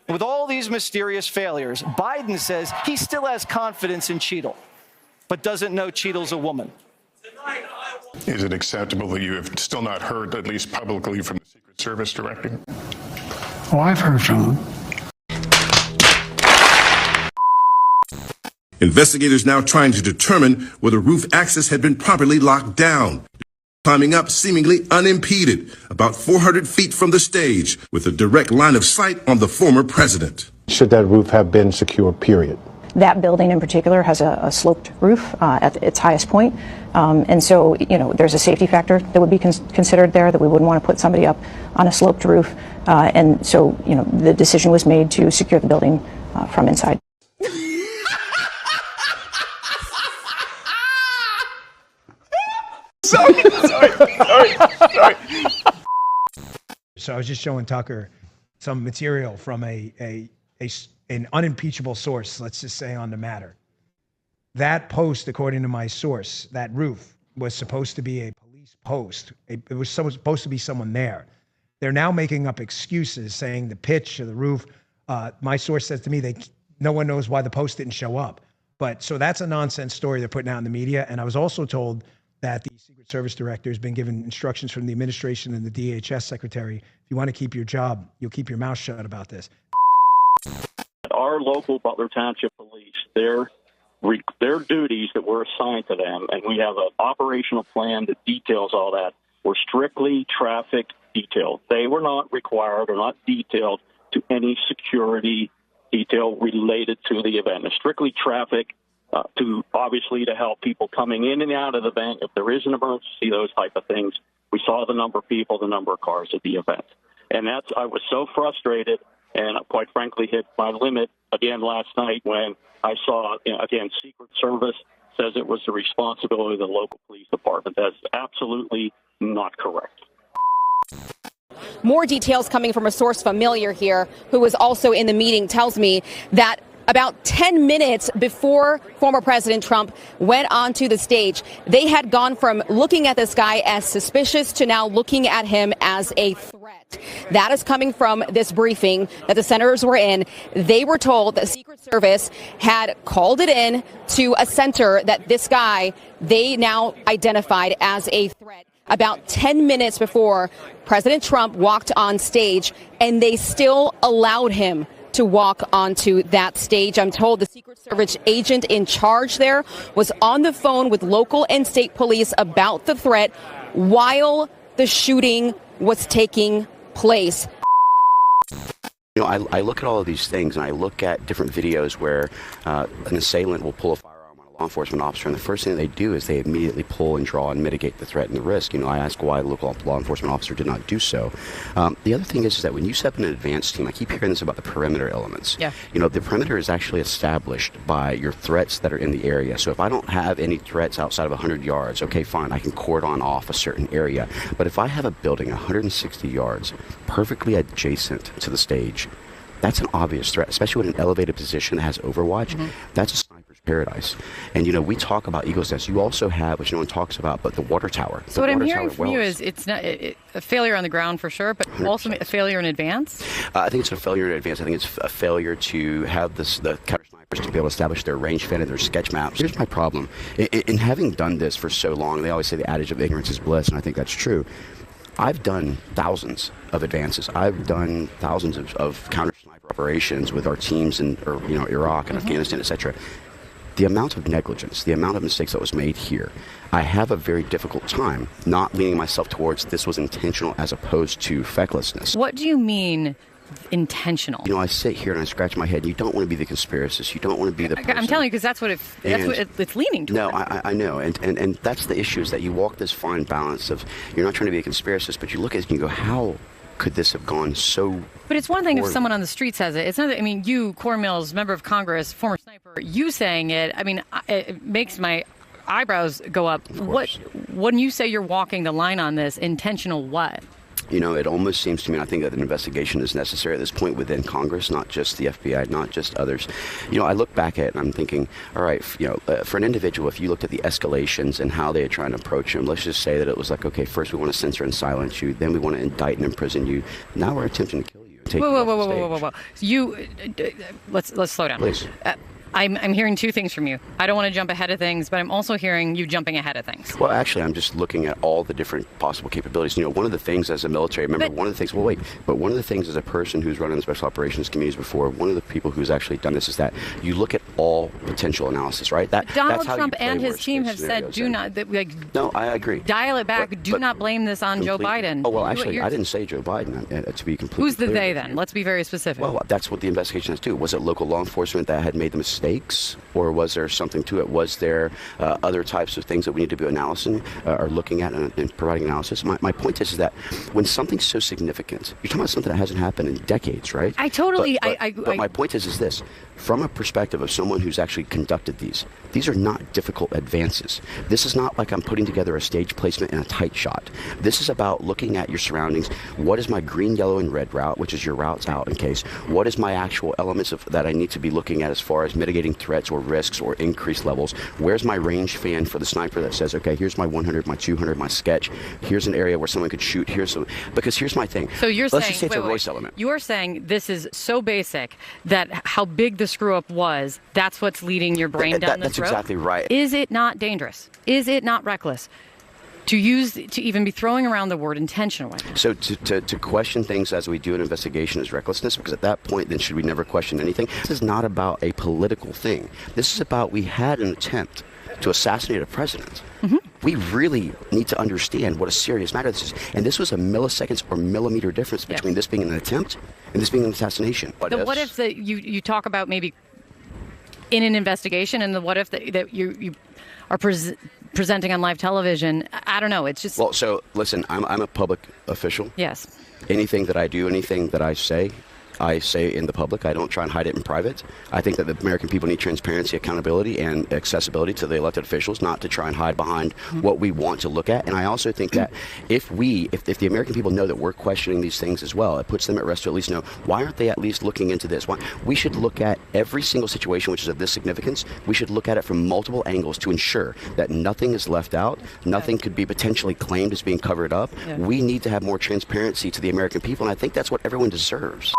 With all these mysterious failures, Biden says he still has confidence in Cheadle, but doesn't know Cheadle's a woman. Is it acceptable that you have still not heard, at least publicly, from the Secret Service director? Oh, I've heard from him. Investigators now trying to determine whether roof access had been properly locked down. Climbing up seemingly unimpeded, about 400 feet from the stage, with a direct line of sight on the former president. Should that roof have been secure, period? That building in particular has a sloped roof at its highest point. And so, there's a safety factor that would be considered there, that we wouldn't want to put somebody up on a sloped roof. And so, the decision was made to secure the building from inside. Sorry. So I was just showing Tucker some material from an unimpeachable source, let's just say, on the matter. That post, according to my source, that roof was supposed to be a police post. It was supposed to be someone there. They're now making up excuses, saying the pitch of the roof. My source says to me no one knows why the post didn't show up. But so that's a nonsense story they're putting out in the media. And I was also told that the Secret Service director has been given instructions from the administration and the DHS secretary. If you want to keep your job, you'll keep your mouth shut about this. Our local Butler Township Police, their duties that were assigned to them, and we have an operational plan that details all that, were strictly traffic detailed. They were not required or not detailed to any security detail related to the event. It's strictly traffic to help people coming in and out of the event. If there is an emergency, those type of things. We saw the number of people, the number of cars at the event. And I was so frustrated and quite frankly hit my limit again last night when I saw, again, Secret Service says it was the responsibility of the local police department. That's absolutely not correct. More details coming from a source familiar here who was also in the meeting tells me that about 10 minutes before former President Trump went onto the stage, they had gone from looking at this guy as suspicious to now looking at him as a threat. That is coming from this briefing that the senators were in. They were told that Secret Service had called it in to a center that this guy they now identified as a threat about 10 minutes before President Trump walked on stage, and they still allowed him to walk onto that stage. I'm told the Secret Service agent in charge there was on the phone with local and state police about the threat while the shooting was taking place. I look at all of these things, and I look at different videos where an assailant will pull a firearm on a law enforcement officer, and the first thing they do is they immediately pull and draw and mitigate the threat and the risk. I ask why the local law enforcement officer did not do so. The other thing is that when you set up an advanced team, I keep hearing this about the perimeter elements. Yeah. The perimeter is actually established by your threats that are in the area. So if I don't have any threats outside of 100 yards, okay, fine, I can cordon off a certain area. But if I have a building 160 yards perfectly adjacent to the stage, that's an obvious threat, especially with an elevated position that has overwatch. Mm-hmm. That's a sniper's paradise. And, we talk about Eagle's Nest. You also have, which no one talks about, but the water tower. So what I'm hearing from you is it's not a failure on the ground for sure, but 100%. Also a failure in advance? I think it's a failure in advance. I think it's a failure to have the counter snipers to be able to establish their range fit and their sketch maps. Here's my problem. In having done this for so long, they always say the adage of ignorance is bliss, and I think that's true. I've done thousands of advances. I've done thousands of counter sniper operations with our teams in Iraq and Afghanistan, etc. The amount of negligence, the amount of mistakes that was made here, I have a very difficult time not leaning myself towards this was intentional as opposed to fecklessness. What do you mean intentional? I sit here and I scratch my head. You don't want to be the conspiracist. You don't want to be the person. I'm telling you, because that's what it's leaning toward. No, I know. And that's the issue, is that you walk this fine balance of, you're not trying to be a conspiracist, but you look at it and you go, how could this have gone so... But it's one thing if someone on the street says it. It's not. You, Cory Mills, member of Congress, former sniper, you saying it. It makes my eyebrows go up. When you say you're walking the line on this, intentional what? It almost seems to me, and I think that an investigation is necessary at this point within Congress, not just the FBI, not just others. I look back at it and I'm thinking, all right, for an individual, if you looked at the escalations and how they are trying to approach him, let's just say that it was like, okay, first we want to censor and silence you, then we want to indict and imprison you, now we're attempting to kill you. Take Whoa, you whoa, off whoa, the whoa, whoa, whoa, stage. whoa! You let's slow down. Please. I'm hearing two things from you. I don't want to jump ahead of things, but I'm also hearing you jumping ahead of things. Well, actually, I'm just looking at all the different possible capabilities. You know, one of the things as a military member, one of the things as a person who's run in the special operations communities before, one of the people who's actually done this is that you look at all potential analysis, right? Donald Trump and his team have said, do not, no, I agree. Dial it back. Do not blame this on Joe Biden. Oh, well, actually, I didn't say Joe Biden, to be completely Who's the clear they with then? you. Let's be very specific. Well, that's what the investigation has to do. Was it local law enforcement that had made the mistakes, or was there something to it? Was there other types of things that we need to be analyzing or looking at and providing analysis? My point is that when something's so significant, you're talking about something that hasn't happened in decades, right? I totally. But my point is this: from a perspective of someone who's actually conducted these are not difficult advances. This is not like I'm putting together a stage placement and a tight shot. This is about looking at your surroundings. What is my green, yellow, and red route, which is your routes out in case? What is my actual elements that I need to be looking at as far as mitigating threats or risks or increased levels? Where's my range fan for the sniper that says, okay, here's my 100, my 200, my sketch. Here's an area where someone could shoot. Because here's my thing. So you're Let's saying, just say it's a Royce element. You're saying this is so basic that how big the screw up was, that's what's leading your brain down this road? That's exactly right. Is it not dangerous? Is it not reckless to even be throwing around the word intentional? So to question things as we do an investigation is recklessness, because at that point, then should we never question anything? This is not about a political thing. This is about we had an attempt to assassinate a president. Mm-hmm. We really need to understand what a serious matter this is. And this was a milliseconds or millimeter difference between this being an attempt and this being an assassination. What if you talk about maybe in an investigation, and the what if that you are presenting on live television? I don't know. It's just... Well, so listen, I'm a public official. Yes. Anything that I do, anything that I say in the public. I don't try and hide it in private. I think that the American people need transparency, accountability, and accessibility to the elected officials, not to try and hide behind what we want to look at. And I also think that if the American people know that we're questioning these things as well, it puts them at rest to at least know, why aren't they at least looking into this? Why? We should look at every single situation which is of this significance. We should look at it from multiple angles to ensure that nothing is left out, nothing could be potentially claimed as being covered up. We need to have more transparency to the American people, and I think that's what everyone deserves.